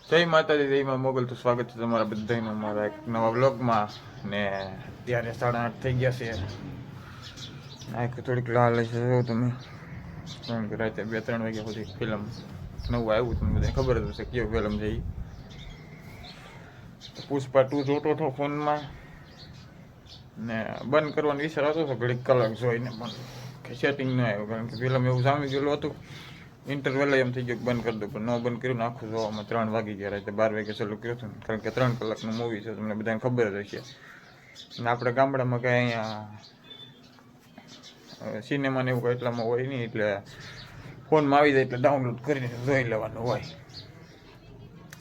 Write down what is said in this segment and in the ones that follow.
જય માતાજી, જય માં મોગલ. તો સ્વાગત છે તમારા બધાનું અમારા એક નવા વ્લોગમાં. ને ત્યારે 8:30 થઈ ગયા છે. આ થોડીક લાલ છે જો તમે, કારણ કે રાતે 2-3 વાગ્યા સુધી ફિલ્મ નવું આવ્યું, તમને બધાને ખબર જ હશે કેવું ફિલ્મ છે એ. પુષ્પા 2 જોતો હતો ફોનમાં ને બંધ કરવાનો વિચાર આવતો હતો ઘડીક કલાક જોઈને, પણ સેટિંગ ન આવ્યું, કારણ કે ફિલ્મ એવું સામી ગયેલું હતું. ઇન્ટરવેલ એમ થઈ ગયું બંધ કરી દો, પણ ન બંધ કર્યું ને આખું જોવામાં 3 વાગી ગયા. રાતે 12 વાગે ચાલુ કર્યું હતું, કારણ કે 3 કલાકનું મૂવી છે, તમને બધાને ખબર જ હશે. અને આપણે ગામડામાં કાંઈ અહીંયા સિનેમા ને એવું કંઈ એટલામાં હોય નહીં, એટલે ફોનમાં આવી જાય એટલે ડાઉનલોડ કરીને જોઈ લેવાનું હોય.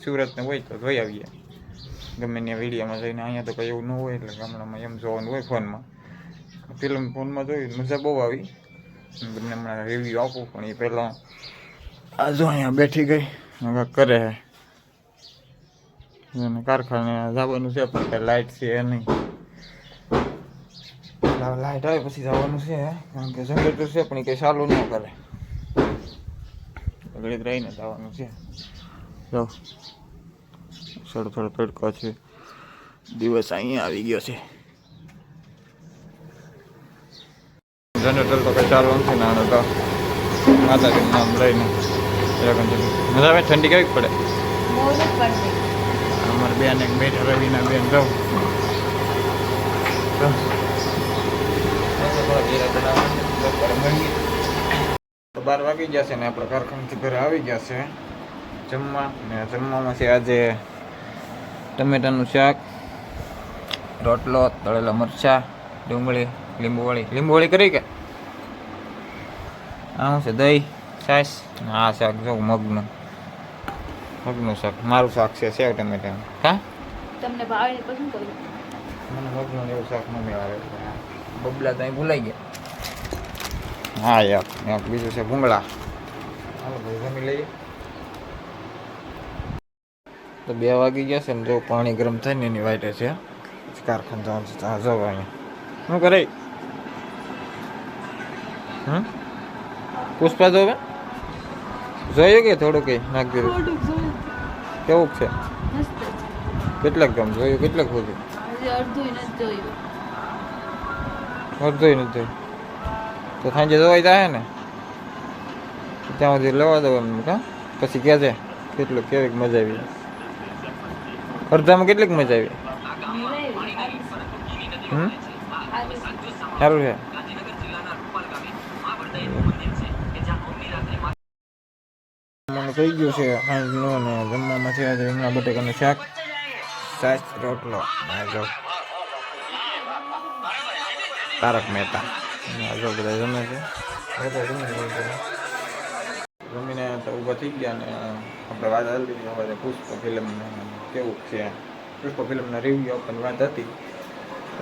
સુરતને હોય તો જોઈ આવીએ ગમે ત્યાં વિડીયોમાં જઈને. અહીંયા તો કંઈ એવું ન હોય, એટલે ગામડામાં એમ જોવાનું હોય ફોનમાં. ફિલ્મ ફોનમાં જોઈ મજા બહુ આવી. બંને હમણાં રિવ્યૂ આપું, પણ એ પહેલાં આ જો અહીંયા બેઠી ગઈ કરે છે, કારખાને જવાનું છે, પણ કંઈ લાઇટ છે નહીં. લાઇટ આવે પછી જવાનું છે, કારણ કે જનરેટર છે પણ એ કંઈ ચાલુ ન કરે, ઘડીક રહીને જવાનું છે. જો થોડો તડકો છે, દિવસ અહીંયા આવી ગયો છે. જનરેટર તો કંઈ ચાલુ નથી ને, આને તો માતાજીનું નામ લઈને મજા આવે. ઠંડી કેવી પડે અમારે બેન એક બેઠા રવિના બેન જાઉં 12 વાગી ગયા છે ને આપણે કારખાનેથી ઘરે આવી ગયા છે જમવા. ને જમવામાં છે આજે ટમેટાનું શાક, રોટલો, તળેલા મરચાં, ડુંગળી, લીંબુવાળી કરી કે આ છે દહીં, છાશ. આ શાક જો મગનું શાક, મારું શાક છે સેવ ટમેટાનું. હા તમને ભાવે પસંદ કરું. મને મગનું એવું શાક ન મેળવે, બબલા તો અહીં ભૂલાઈ ગયા. હા યાર, બીજું છે ભૂંગળા. હાલો ભાઈ જમી લઈએ. તો 2 વાગી ગયા છે ને, જો પાણી ગરમ થાય ને એની વાઈટે છે. કારખાને જવાનું છે. હા જો અહીંયા શું કરે પુષ્પા જો જોયું કે થોડું કંઈ નાખ દીધું. કેવું છે? કેટલાક ગામ જોયું, કેટલાક સુધી? અડધું નથી. તો સાંજે જોવાઈ જાય ને ત્યાં સુધી લેવા દો એમ. કા પછી કહે છે કેટલું કેવીક મજા આવી? અડધામાં કેટલીક મજા આવી? સારું છે. થઈ ગયું છે સાંજનું, ને જમવામાં છે આજે રીંગણા બટેકાનું શાક, છાશ, રોટલો. જો તારક મહેતા જો બધા જમે છે. જમીને તો ઊભા થઈ ગયા ને આપણે વાત હતી હવે પુષ્પા ફિલ્મ કેવું છે, પુષ્પા ફિલ્મના રિવ્યુ આપવાની વાત હતી.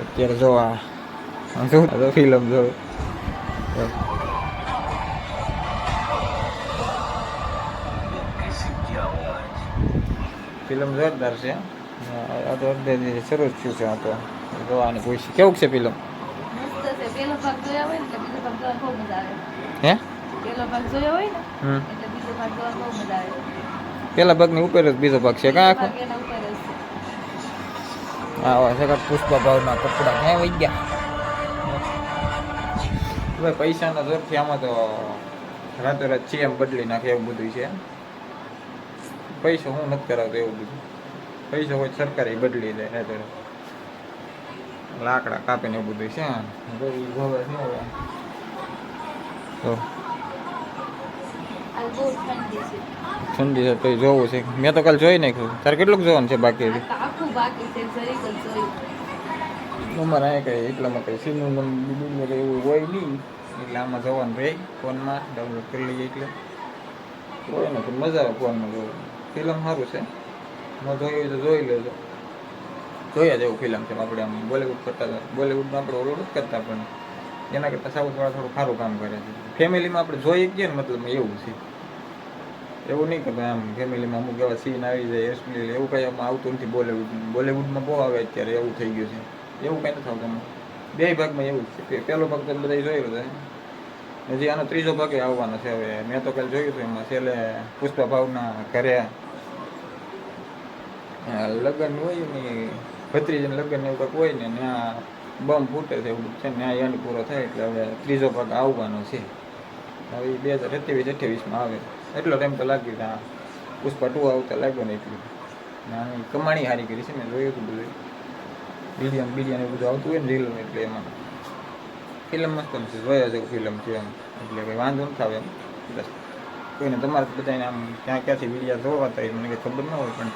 અત્યારે જો આ ફિલ્મ જો ફિલ્મ જોરદાર છે. આ તો અડધે શરૂ જ થયું છે. આ તો જોવાની પૂછી કેવું છે ફિલ્મ? હે પેલા ભાગની ઉપર જ બીજો ભાગ છે કાં આખો? હા છે. પુષ્પા ભાવના કપડા ક્યાં વહી ગયા? ભાઈ પૈસાના જોરથી આમાં તો રાતોરાત CM બદલી નાખે એવું બધું છે. પૈસો હું નથી કરાવતો એવું બધું. પૈસો હોય સરકારે બદલી દે રાતોરાત, લાકડા કાપીને એવું બધું છે. ઠંડી છે તો જોવું છે. મેં તો કાલે જોઈ નાખ્યું. તારે કેટલુંક જોવાનું છે બાકી? અમારે અહીંયા કંઈ એટલામાં કંઈ સિનેમા એવું હોય નહીં, એટલે આમાં જોવાનું રહે. ફોનમાં ડાઉનલોડ કરી લઈએ એટલે હોય ને, પણ મજા આવે ફોનમાં જોવું. ફિલ્મ સારું છે, ન જોઈ હોય તો જોઈ લેજો. જોયા જેવું ફિલ્મ છે. આપણે આમ બોલિવૂડ કરતા, બોલિવૂડમાં આપણે ઓલું નથી કરતા, પણ એના કરતાં સાઉથવાળા થોડું સારું કામ કરે છે. ફેમિલીમાં આપણે જોઈ શકીએ ને, મતલબ એવું છે. એવું નહીં કે ભાઈ આમ ફેમિલીમાં અમુક એવા સીન આવી જાય એસપીએલ એવું કંઈ આમાં આવતું નથી. બોલિવૂડમાં બહુ આવે અત્યારે, એવું થઈ ગયું છે. એવું કંઈ નથી આવતું. 2 ભાગમાં એવું જ છે. પહેલો ભાગ તો બધા જોયેલો છે, હજી આનો 3જો ભાગ આવવાનો છે. હવે મેં તો કાલે જોયું હતું, એમાં છેલ્લે પુષ્પા ભાવના ઘરે લગ્ન હોય ને ભત્રીજીને લગ્ન એવું કંઈક હોય ને ત્યાં બમ ફૂટે છે એવું છે ને ત્યાં એન્ડ પૂરો થાય એટલે હવે ત્રીજો ભાગ આવવાનો છે. હવે 2027-28માં આવે એટલો ટાઈમ તો લાગી ત્યાં પુષ્પા 2 આવતા લાગ્યો ને એટલું. આની કમાણી સારી કરી છે મેં જોયું હતું બધું બિલિયન એ બધું આવતું હોય ને રીલ એટલે એમાં ફિલ્મ મસ્ત છે જોયા જેવું ફિલ્મ છે એમ એટલે કંઈ વાંધો નથી આવે એમ. બસ કોઈને તમારે બધાને આમ ક્યાં ક્યાંથી વિડીયા જોવાતા હોય મને કંઈ ખબર ન હોય પણ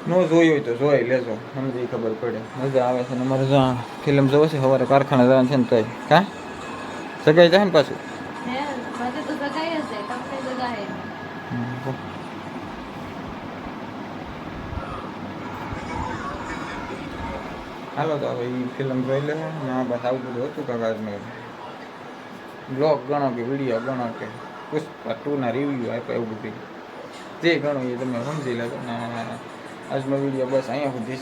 ન જોઈ હોય તો જોઈ લેજો મને એ ખબર પડે મજા આવે છે ને અમારે જો ફિલ્મ જોવે છે સવારે કારખાને જવાનું છે ને તોય કાં સગાઈ જાય ને પાછું હે બધે તો સગાઈ જ છે તમને સગાઈ હાલો તો હવે એ ફિલ્મ જોઈ લે ને આ બસ આવું બધું હતું કાકા બ્લોગ ગણો કે વિડીયો ગણો કે પુષ્પા 2ના રિવ્યૂ આપ્યા એવું બધું જે ગણો એ તમે સમજી લેજો ને આજનો વિડીયો બસ અહીંયા સુધી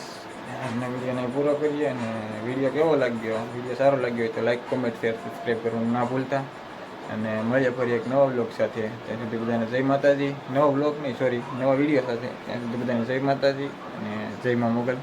આજના વિડીયોને પૂરો કરીએ અને વિડીયો કેવો લાગ્યો વિડીયો સારો લાગ્યો હોય તો લાઈક કોમેન્ટ શેર સબસ્ક્રાઈબ કરવાનું ના ભૂલતા અને મળીએ ફરી એક નવા બ્લોગ સાથે ત્યાં સુધી બધાને જય માતાજી નવો બ્લોગ નહીં સોરી નવા વિડીયો સાથે ત્યાં સુધી બધાને જય માતાજી અને જય મા મોગલ.